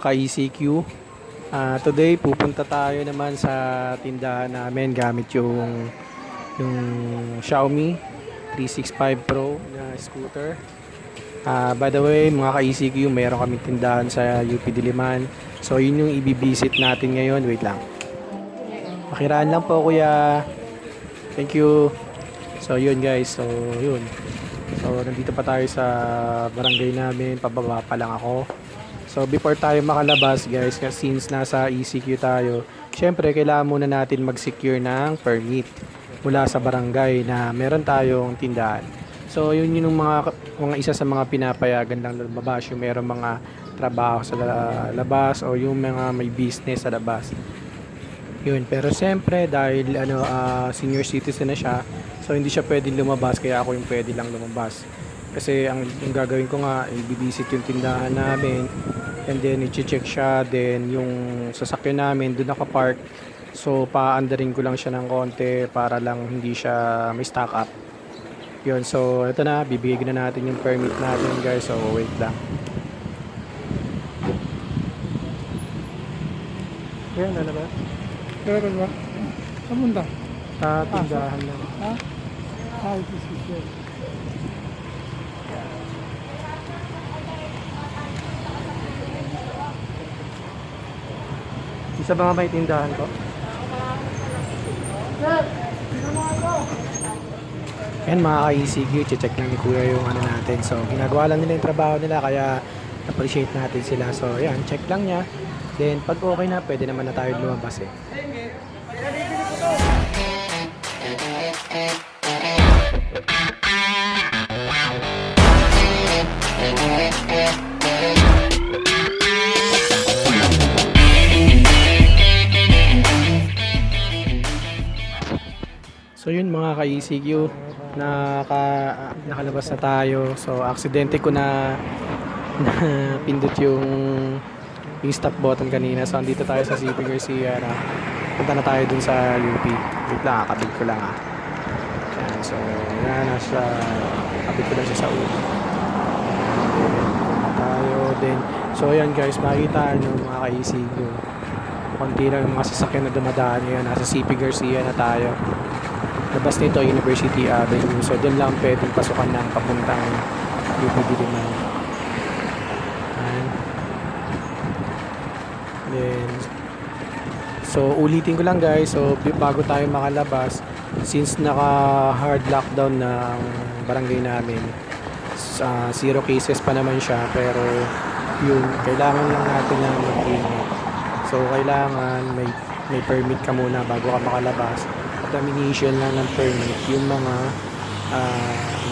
ka-ECQ. Today pupunta tayo naman sa tindahan namin gamit yung Xiaomi 365 Pro na scooter. By the way, mga ka-ECQ, mayroon kami tindahan sa UP Diliman. So yun yung ibibisit natin ngayon. Wait lang. Makiraan lang po, kuya. Thank you. So yun guys, so yun. So nandito pa tayo sa barangay namin, pababa pa lang ako. So before tayo makalabas guys, since nasa ECQ tayo, syempre kailangan muna natin mag-secure ng permit mula sa barangay na meron tayong tindahan. So yun yung mga isa sa mga pinapayagan lang lumabas, yung meron mga trabaho sa labas o yung mga may business sa labas. Yun, pero siyempre dahil senior citizen na siya, so hindi siya pwedeng lumabas, kaya ako yung pwede lang lumabas. Kasi yung gagawin ko nga, i-visit yung tindahan namin, and then i-check siya, then yung sasakyan namin doon naka-park. So paandarin ko lang siya ng konti para lang hindi siya may stock up. Yun, so ito na, bibigay na natin yung permit natin guys, so wait lang. Ayan, ano ba? Meron ba? Kamunta? Tindahan lang. Ha? Ito is good. Isa ba nga may tindahan ko? Ayan mga ka-ECQ, check lang ni Kuya yung ano natin. So ginagawa lang nila yung trabaho nila, kaya appreciate natin sila. So ayan, check lang niya. Then pag okay na, pwede naman na tayo lumabas eh. So yun mga ka-ECQ, nakalabas na tayo. So aksidente ko na pindot yung stop button kanina. So andito tayo sa CP Garcia na punta na tayo dun sa UP. Wait lang, kabig ko lang Ayan, so yan, kabig ko lang siya sa ulo. Tayo din. So ayan guys, makikita nyo mga ka-ECQ, konti lang yung mga sasakyan na dumadaan ngayon. Nasa CP Garcia na tayo. Labas nito University Avenue. So doon lang pwedeng pasukan ng papuntang UP Diliman. Then, so ulitin ko lang guys. So bago tayo makalabas, since naka hard lockdown ng barangay namin, 0 cases pa naman siya, pero yun, kailangan lang natin ng mag-ingat. So kailangan may permit ka muna bago ka makalabas. Examination lang ng permit yung mga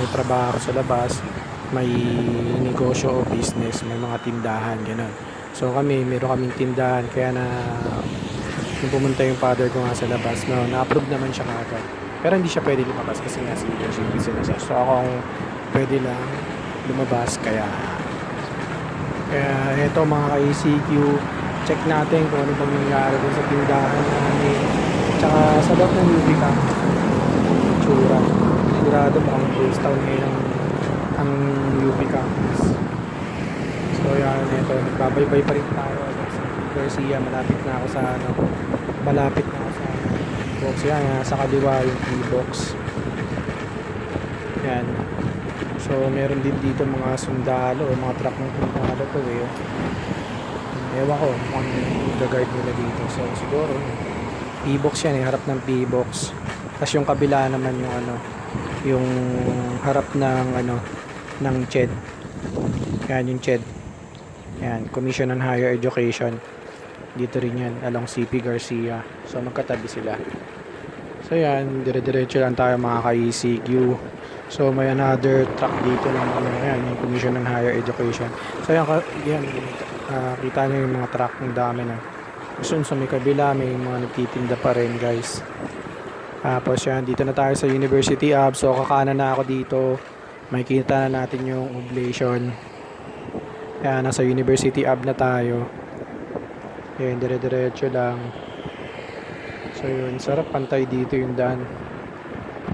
may trabaho sa labas, may negosyo o business, may mga tindahan, gano'n. So meron kaming tindahan, kaya nung pumunta yung father ko nga sa labas, na-approve naman siya kagad. Pero hindi siya pwede lumabas kasi nga senior citizen na siya. So ako ang pwede lang lumabas, kaya eto mga ka-ECQ, check natin kung ano bang nangyari dun sa tindahan namin. Tsaka sa loob ng UP campus, tsura. Sigurado mukhang ghost town ngayon ang UP campus. So yan, ito, nagbabaybay pa rin tayo sa Garcia. Malapit na ako sa box. Yan, sa kaliwa yung T-box. Yan. So meron din dito mga sundalo, mga truck ng sundalo to eh. Ewan ko kung gagard nila dito. So siguro P-box yan, harap ng P-box. Tapos yung kabila naman yung harap ng CHED. Yan yung CHED. Yan, Commission on Higher Education. Dito rin yan, along CP Garcia. So magkatabi sila. So yan, dire-diretso lang tayo mga ka-ECQ. So may another truck dito ng yan, yung Commission on Higher Education. So yan, kita nyo yung mga truck, ng dami na. So sa may kabila, may mga nagtitinda pa rin guys. Tapos yan, dito na tayo sa University Ave. So kakanan na ako dito. Makikita na natin yung oblation. Yan, nasa University Ave na tayo. Yan, dire-diretso lang. So yun, sarap pantay dito yung daan.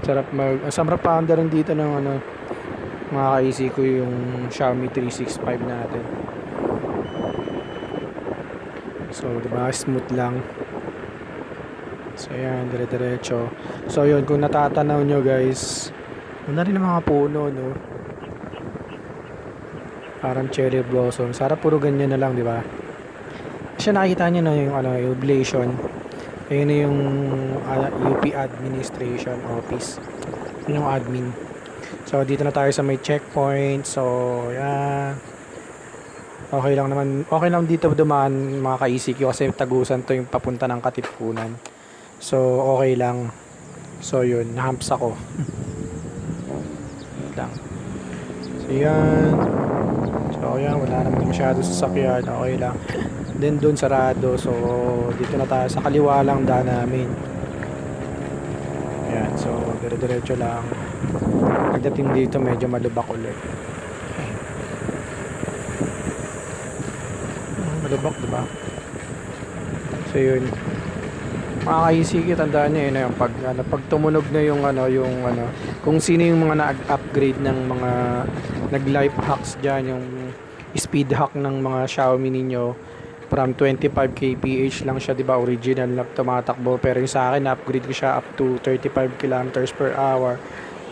Sarap paanda rin dito ng mga ka-ECQ yung Xiaomi 365 natin. So, diba, smooth lang. So, ayan, dire-diretso. So, yun, kung natatanaw nyo guys, na rin ang mga puno, no? Parang cherry blossom. Sana puro ganyan na lang, di ba? Kasi nakikita nyo na yung, yung oblation. Ayun na yung UP Administration Office. Yun yung admin. So, dito na tayo sa may checkpoint. So, yan. Okay lang naman. Okay lang dito dumaan mga ka-ECQ kasi tagusan to yung papunta ng Katipunan. So, okay lang. So, yun. Nahamps ako. lang. So, yan. So, yan. Wala naman masyado sasakyan. Okay lang. Then, doon sarado. So, dito na tayo. Sa kaliwa lang daan namin. Ayan. So, dire-diretso lang. Pagdating dito, medyo malubak ulit. Malubak, diba? So, yun. Mga ka-ECQ, tandaan nyo yun, pag tumunog na yung kung sino yung mga na-upgrade ng mga nag-life hacks dyan, yung speed hack ng mga Xiaomi ninyo, from 25 kph lang siya, diba, original na tumatakbo, pero yung sa akin, na-upgrade ko siya up to 35 kilometers per hour.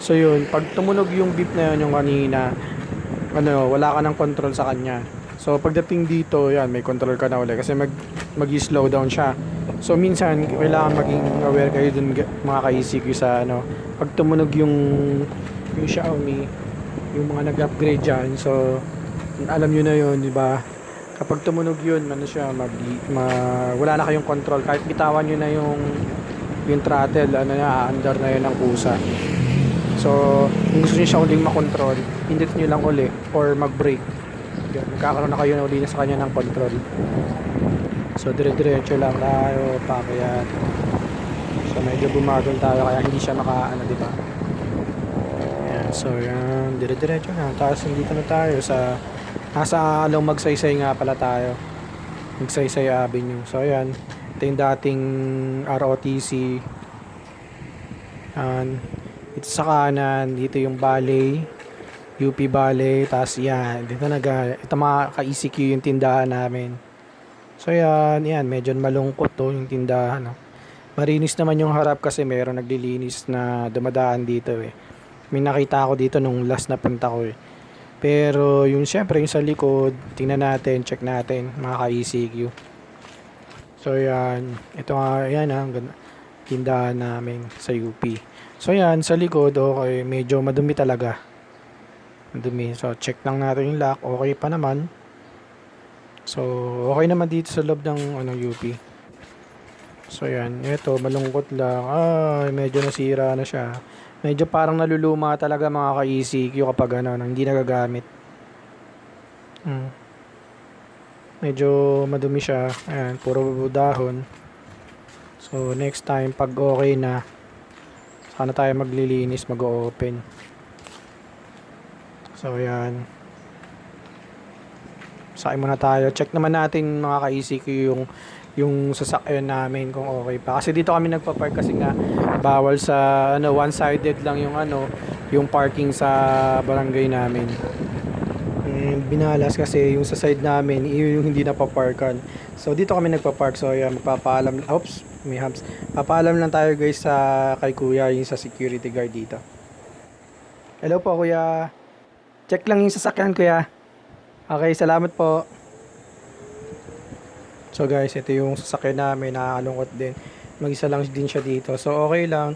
So yun, pag tumunog yung beep na yun, yung kanina, wala ka ng control sa kanya. So pagdating dito, yan, may control ka na ulit kasi mag-slow down siya. So minsan kailangan maging aware kayo dun mga ka-ECQ sa pag tumunog yung Xiaomi, yung mga nag-upgrade diyan. So alam niyo na yun, di ba? Kapag tumunog yun, wala na kayong control. Kahit bitawan niyo na yung throttle, under na yun ng pusa. So kung gusto niyo siya uling makontrol, hindit niyo lang uli or mag-brake. Magkakaroon na kayo na uli sa kanya ng control. So dire-diretso lang tayo, papayan. So medyo bumagal tayo kaya hindi siya di ba? Ayan, so yan, dire-diretso lang. Tapos dito na tayo sa nasa Along Magsaysay nga pala tayo. Magsaysay Avenue. So ayan, ito yung dating ROTC. Ayan, ito sa kanan, dito yung Ballet, UP Ballet. Tapos yan, dito ito mga ka-ECQ yung tindahan namin. So yan, medyo malungkot to yung tindahan. Marinis naman yung harap kasi meron naglilinis na dumadaan dito eh. May nakita ako dito nung last na punta ko eh. Pero yung syempre yung sa likod, tingnan natin, check natin mga ka-ECQ. So yan, ito nga, yan tindahan namin sa UP. So yan, sa likod, okay, medyo madumi talaga. Madumi. So check lang natin yung lock, okay pa naman. So, okay naman dito sa loob ng UP. So, yan. Ito, malungkot lang. Ay, medyo nasira na siya. Medyo parang naluluma talaga mga ka-ECQ kapag hindi nagagamit. Medyo madumi siya. Ayan, puro dahon. So, next time, pag okay na, sana tayo maglilinis, mag-open. So, yan. Sakay muna tayo. Check naman natin mga ka-ECQ yung sasakyan namin kung okay pa. Kasi dito kami nagpa-park kasi nga bawal sa one-sided lang yung parking sa barangay namin. Binalas kasi yung sa side namin yung hindi napaparkan. So dito kami nagpa-park. So yan, magpapaalam. Oops, may hubs. Papaalam lang tayo guys kay kuya yung sa security guard dito. Hello po kuya. Check lang yung sasakyan kuya. Okay, salamat po. So guys, ito yung sasakyan namin, nakakalungkot din. Mag-isa lang din siya dito. So okay lang.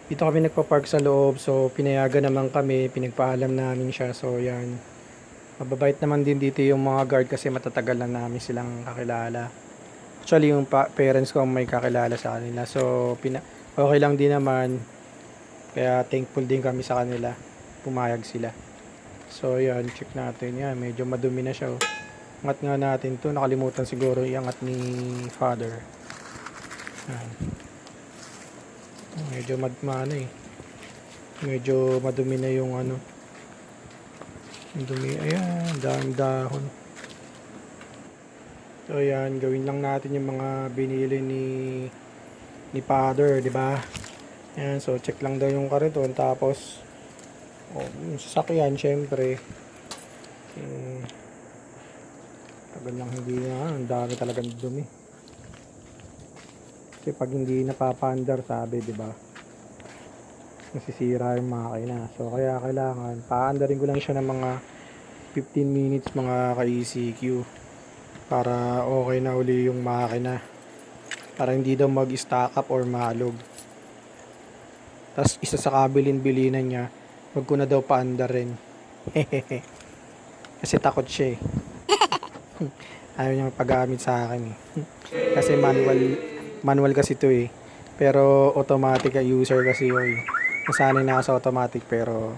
Dito kami nagpa-park sa loob. So pinayagan naman kami, pinagpaalam namin siya. So yan. Mababait naman din dito yung mga guard kasi matatagal na namin silang kakilala. Actually yung parents ko may kakilala sa kanila. So okay lang din naman. Kaya thankful din kami sa kanila. Pumayag sila. So yan, check natin yan. Medyo madumi na siya. Angat nga natin to. Nakalimutan siguro iangat ni father. Yan. Medyo medyo madumi na yung dumi. Ayan, dahon. So yan, gawin lang natin yung mga binili ni father, di ba? Ayan, so check lang daw yung kariton. Tapos yung sasakyan, syempre, Ganyang hindi na, ang dami talagang dumi. Kasi pag hindi napapaandar, sabi, di ba? Nasisira yung makina. So, kaya kailangan, paandarin ko lang siya ng mga 15 minutes mga ka-ECQ para okay na uli yung makina. Para hindi daw mag-stack up or malog. Tapos, isa sa kabilin-bilinan niya, wag ko na daw paandar rin. Kasi takot siya eh. Ayaw niya pag-gamit sa akin eh. Kasi manual kasi to eh. Pero automatic user kasi yun eh. Nasanay na ako sa automatic pero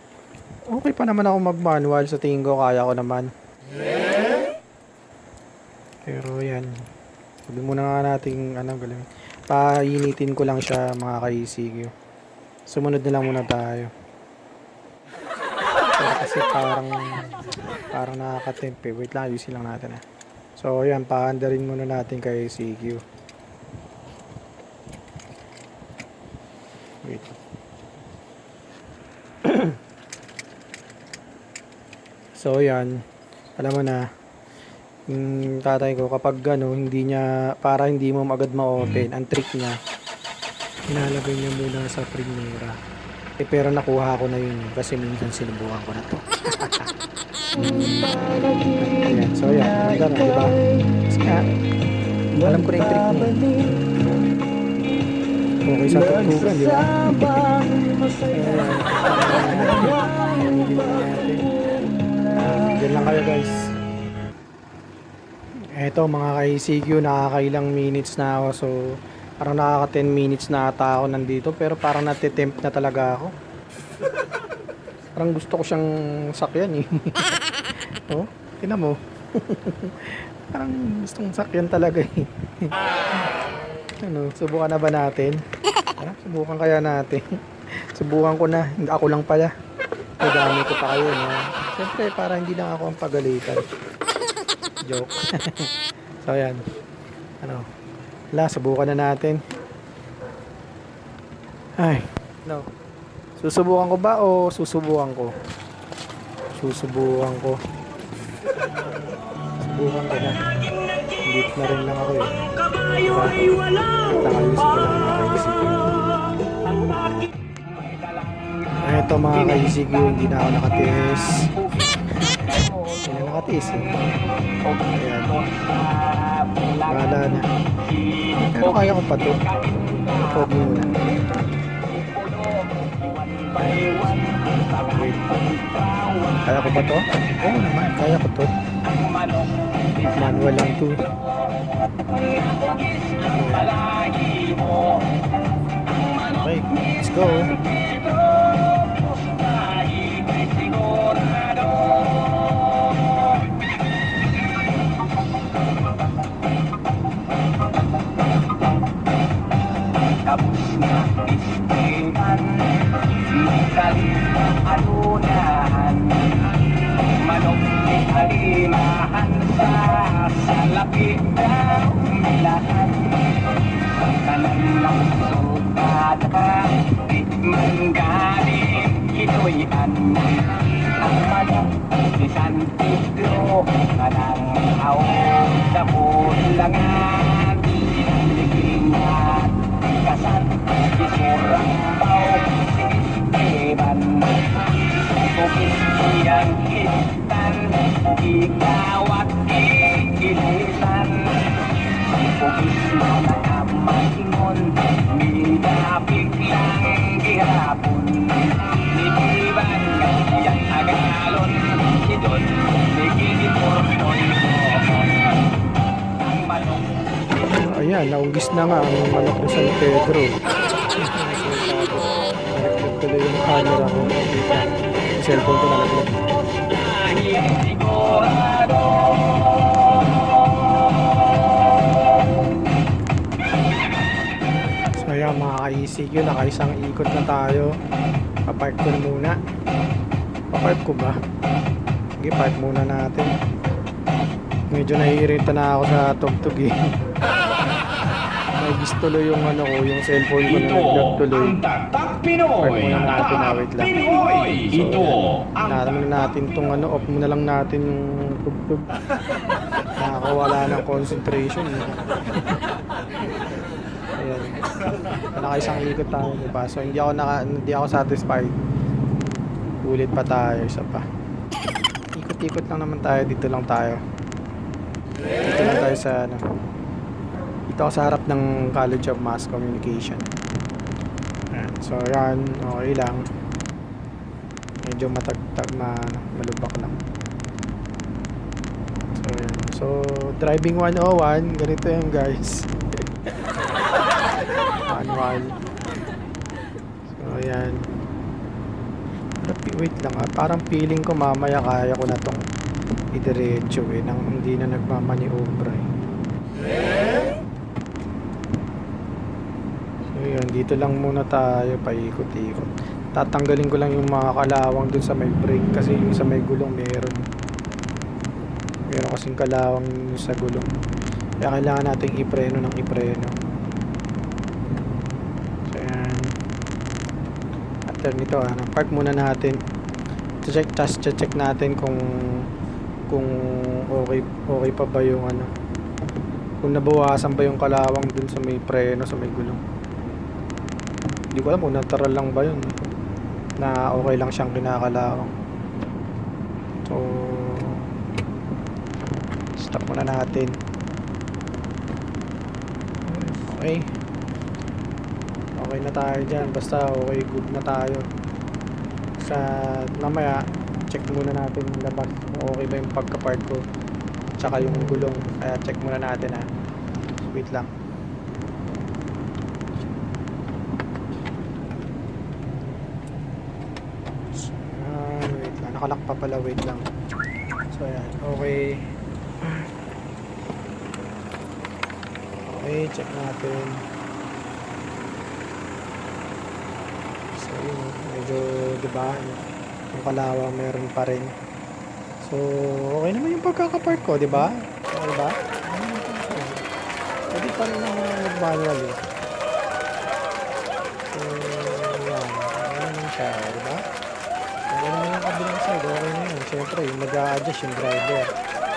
okay pa naman ako mag-manual. Sa tingin ko kaya ko naman. Pero yan. Sabi muna nga natin galing. Painitin ko lang siya mga ka-ECQ. Sumunod na lang muna tayo. Pero kasi parang nakakatempe. Wait lang, ayusin lang natin ah. So yan, paandarin muna natin kay ECQ. Wait. So yan, alam mo na yung tatay ko kapag hindi niya, para hindi mo agad ma-open, ang trick niya inalagay niya muna sa primera pero nakuha ko na yun kasi minsan sinubukan ko na to. Ayan, so yan, ganda na, diba? Kasi nga alam ko na yung trick niya okay sa tutugan, diba? Yan lang kayo guys. Eto mga ka-ECQ, nakakailang minutes na ako. So parang nakaka 10 minutes na ata ako nandito. Pero parang natitempt na talaga ako. Parang gusto ko siyang sakyan eh. Oh, tingnan mo. Parang gustong sakyan talaga eh. Subukan na ba natin? Subukan kaya natin. Subukan ko na. Ako lang pala. Madami ko pa kayo, no? Siyempre, para hindi lang ako ang pagalitan. Joke. So, yan. Subukan na natin. Ay, no. Susubukan ko ba o susubukan ko? Susubukan ko. Subukan ko na. Dito na rin lang ako eh. Nakayusin ko lang mga ka-ECQ. Ito mga ka-ECQ, hindi na ako nakatiis. Hindi na nakatiis eh. Ayan. Wala na. Pero kaya ko pa to. Pogi muna. Wait. Kaya ko pa to? Oo naman, kaya ko to. Manual lang to. Okay, let's go. Tapos na istihan, alunahan, manok ni halimahan sa lapit na umilahan. Kanan ng sukada, tikman galing kinoyan. Ang manok ni San Pedro, kanang awon sa bulangan. Sinaligingan kasan isurang bau sigiban bukit yang hitan igawat igilisan bukit mana amatingon minapik lang gihapon nigiban yang agalon idon nigigit pornoy ang manok. Ayan, naugis na nga ang manok ni San Pedro. Nag-click tuloy yung camera ko. Yung cellphone ko nalaglag. So ayan mga ka-ECQ, nakaisang ikot na tayo. Papark ko na muna. Papark ko ba? Sige, park muna natin. Medyo naiirita na ako sa tugtog eh. Nagis tuloy yung yung cellphone ko na nag-lock tuloy. Park muna natin na, wait lang. So, natin natin tong off muna lang natin yung tugtog. mawawala ng concentration. Eh. Ayan. Naka-isang ikot tayo, diba? So, hindi ako satisfied. Ulit pa tayo, isa pa. Ikot-ikot lang naman tayo, dito lang tayo. Dito lang tayo sa, ano. Dito ako sa harap ng College of Mass Communication. Ayan. So, yan. Okay lang. Medyo matagtag, malubak lang. So, yan. So, driving 101, ganito yan guys. Manual. So, ayan. Wait lang ha. Parang feeling ko mamaya kaya ko na tong idiretso eh. Nang hindi na nagmamaniobra eh. So, yun. Dito lang muna tayo. Paikot-ikot. Tatanggalin ko lang yung mga kalawang dun sa may brake. Kasi yung sa may gulong meron kasing kalawang sa gulong. Kaya kailangan nating ipreno ng ipreno. So yan. After nito park muna natin. Check natin kung okay pa ba yung ano. Kung nabawasan ba yung kalawang dun sa may preno, sa may gulong. Hindi ko alam kung natural lang ba yun. Na okay lang siyang kinakalawang. So stop muna natin. Okay. Okay na tayo dyan. Basta okay, good na tayo. Sa mamaya, check muna natin yung labas. Kung okay ba yung pagka-park ko. Tsaka yung gulong. Kaya check muna natin ha. Wait lang. Wait lang. Nakalak pa pala. Wait lang. So ayan. Okay. Okay, check natin. So yun, medyo diba yung kalawang meron pa rin. So okay naman yung pagkakapark ko, diba? Okay ba? Pwede pa rin naman mag-manual eh. So yan, okay naman siya, diba? Okay naman yung kabilang side, okay na yun. Siyempre yung mag-a-adjust yung driver.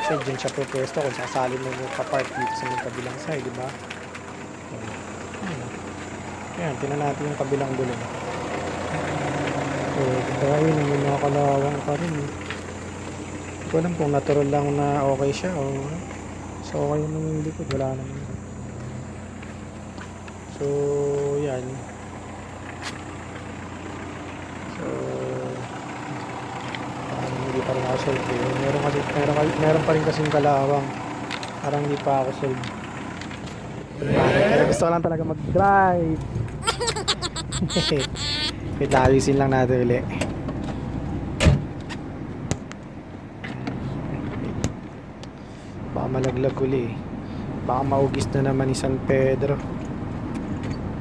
Kasi dyan siya pupwesto kung sasali mo yung kapark dito sa mga kabilang side, diba? Ayan, tinan natin yung kabilang gulong. So, diba yun, yung mga kalawang pa rin. Hindi ko alam kung natural lang na okay siya o so okay naman yung likod, wala naman. So, yan. So, hindi pa rin ako solve eh. Meron pa rin kasing kalawang. Parang hindi pa ako solve. Pero gusto ko lang talaga mag-drive. Wait, ayusin lang natin ulit. Baka malaglag uli. Baka maugis na naman ni San Pedro.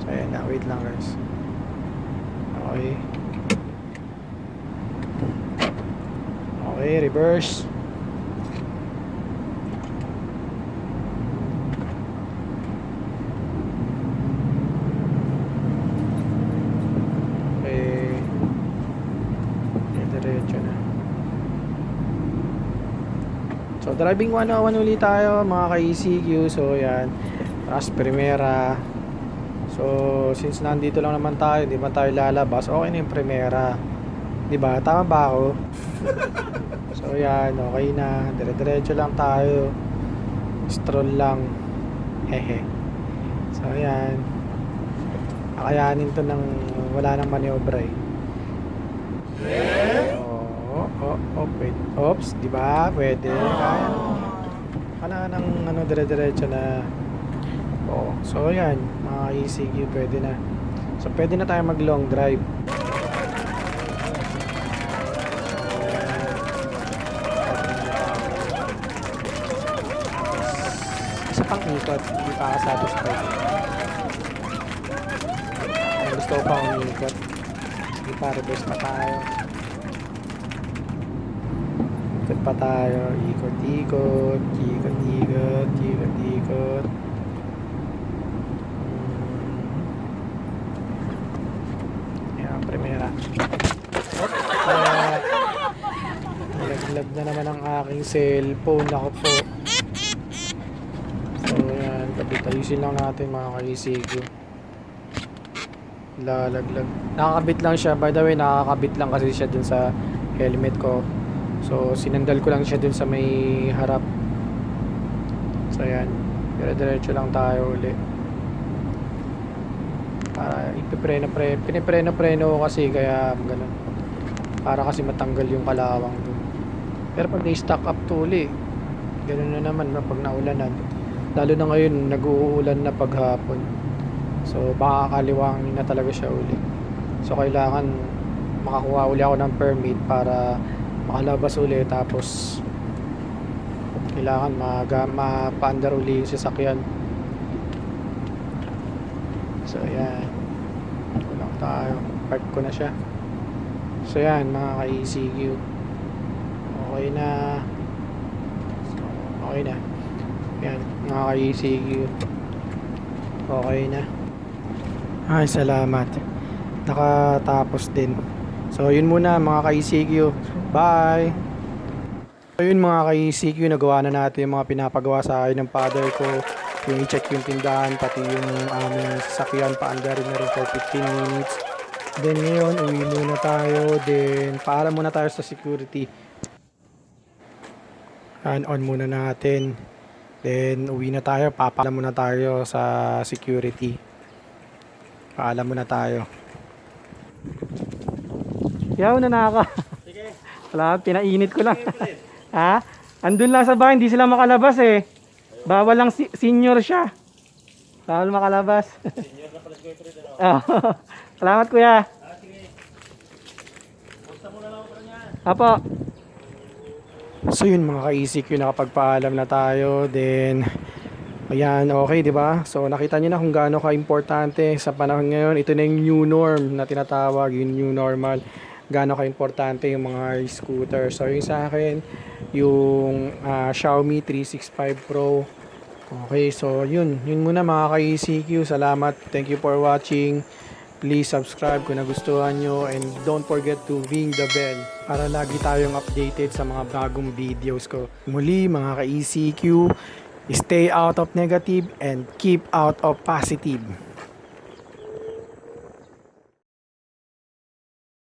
So ayan na, wait lang guys. Okay. Okay, reverse. So driving 101 ulit tayo mga ka-ECQ. So yan, as primera. So since nandito lang naman tayo, di ba tayo lalabas, okay na yung primera, di ba? Tama ba ako? So yan, okay na, dire-diretso lang tayo, stroll lang, hehe. So yan, kakayanin to ng wala nang maniobra eh. Wait. Oops, di ba? Pwede. Kaya. Wala nang dire-diretso na. So yan, mga ECQ pwede na. So pwede na tayo mag long drive. Isa pang ikot, hindi pa ako satisfied. Gusto ko pa umikot. Hindi pa, reverse pa tayo. Ikot pa tayo, ikot-ikot, ikot-ikot, ikot-ikot. Yan, primera. Nalaglag na naman ang aking cellphone. Ako po. Ayusin lang natin mga ka-ECQ. Lalaglag. Nakakabit lang siya. By the way, nakakabit lang kasi siya dun sa helmet ko. So, sinandal ko lang siya dun sa may harap. So, yan. Dire-diretso lang tayo uli. Para pinipreno ko kasi kaya ganun. Para kasi matanggal yung kalawang dun. Pero pag na-stack up to uli, ganun na naman pag naulanan. Lalo na ngayon, nag-uulan na paghapon. So, baka kaliwangin na talaga siya uli. So, kailangan makakuha uli ako ng permit para makalabas uli. Tapos, kailangan mapaandar uli yung sasakyan. So, yan. Kulang tayo. Park ko na siya. So, yan, mga ka-ECQ. Okay na. So, okay na. Yan, mga ka-ECQ. Okay na. Ay, salamat. Nakatapos din. So, yun muna mga ka-ECQ. Bye! So, yun mga ka-ECQ, nagawa na natin yung mga pinapagawa sa akin ng father ko. Yung i-check yung tindahan, pati yung aming sasakyan, paandarin na rin for 15 minutes. Then ngayon, uwi muna tayo. Then, paalam muna tayo sa security. On muna natin. Then, uwi na tayo. Papaalam muna tayo sa security. Paalam muna tayo. Yaw na naka. Sige. Wala, pinainit ko lang. Ha? Andun lang sa bahay, hindi sila makalabas eh. Bawal lang senior siya. Bawal makalabas. Senior na pala si Kuya Fred. Salamat kuya. Sige. Basta muna lang ako niya. Apo. So yun mga ka-ECQ, nakapagpaalam na tayo. Then ayan, okay, di ba? So nakita niyo na kung gaano ka-importante sa panahon ngayon. Ito na yung new norm na tinatawag, yung new normal. Gaano ka-importante yung mga scooter. So yung sa akin, yung Xiaomi 365 Pro. Okay, so yun muna mga ka-ECQ. Salamat. Thank you for watching. Please subscribe kung nagustuhan nyo, and don't forget to ring the bell para lagi tayong updated sa mga bagong videos ko. Muli mga ka-ECQ, stay out of negative and keep out of positive.